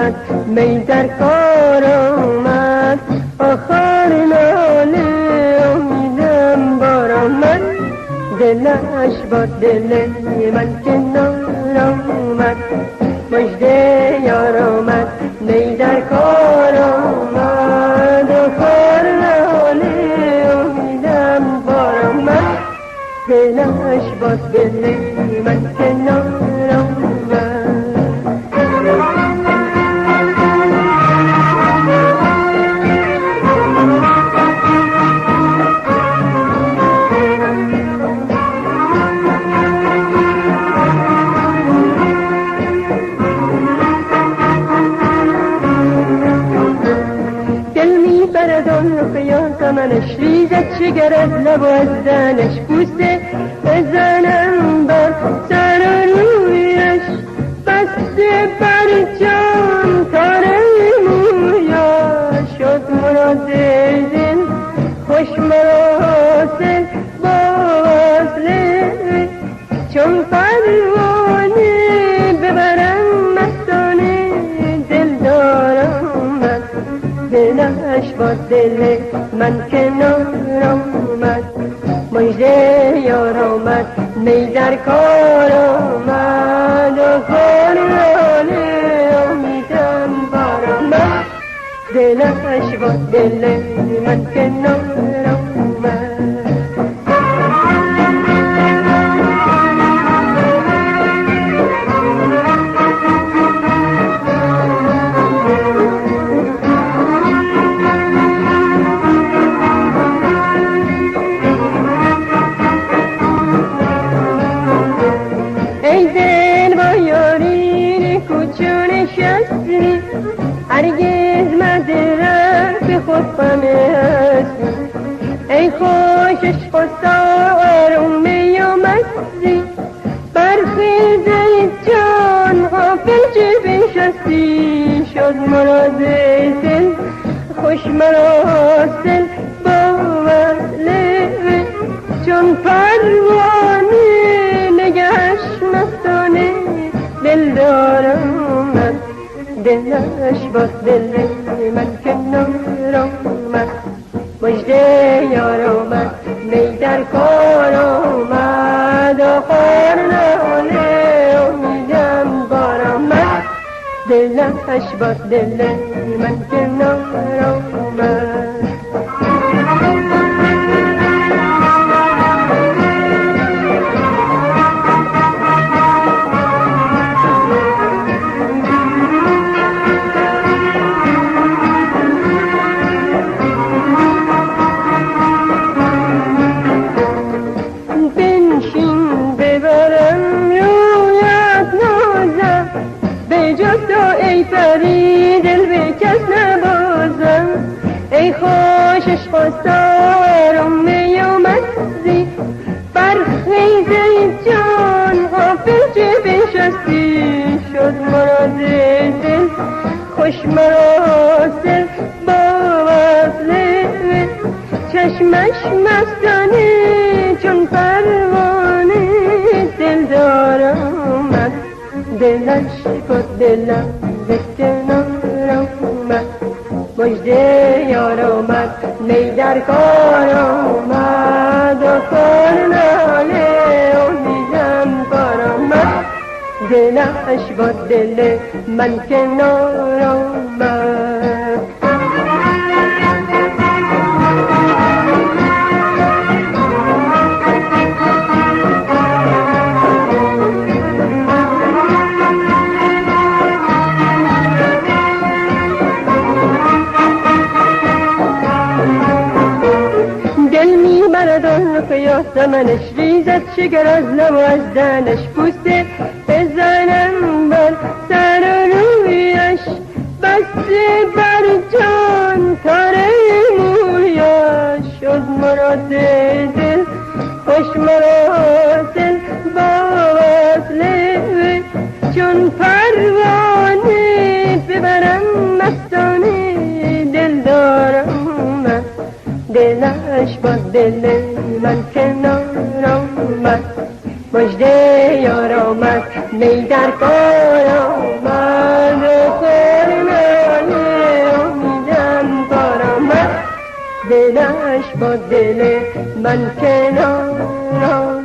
آمد می در کار آمد آخر ناله امیدم بار آمد دلش با دل من کنار آمد مژده یار آمد می در کار آمد آخر ناله امیدم بار آمد دلش با دل من کنار آمد منش ریزد شگر از لب و از دهنش بوسه بزنم بر سر و رویش بسته بر جان تاره مویاش شد مراد دل خوش مراسل با وصله چون پروانه ببرم مستانه دل دارم من دلش با دل من کنار آمد مژده یار آمد می در کار آمد آخر ناله امیدم بار آمد دلش با دل من کنار آمد هرگز مدرم به خود هستی ای خوشش خسار می و مستی برخیزه جان غافل چه بنشستی شد مراد دل خوش مراسل با وصله چون پروانه نگهش مستانه دل دارم من دلش با دل من کنار آمد مژده یار آمد می در کار آمد آخر ناله امیدم بار آمد دلش با دل من کنار آمد ای خوشش خسارم می و مستی برخیزه جان غافل چه بنشستی شد مراد دل خوش مراسل با وصله چشمش مستانه چون پروانه دل دارم من دلش با دلم به کنار آمد مژده یار آمد می در کار آمد آخر ناله امیدم بار آمد دلش با دل من کنار آمد منش ریزد شگر از لب و از دهنش بوسه بزنم بر سر و رویش بسته بر جان تاره مویاش شد مراد دل خوش مراسل با وصله چون پروانه ببرم مستانه دل دارم من دلش با دل من کنار آمد مژده یار آمد می در کار آمد با دل من کنارم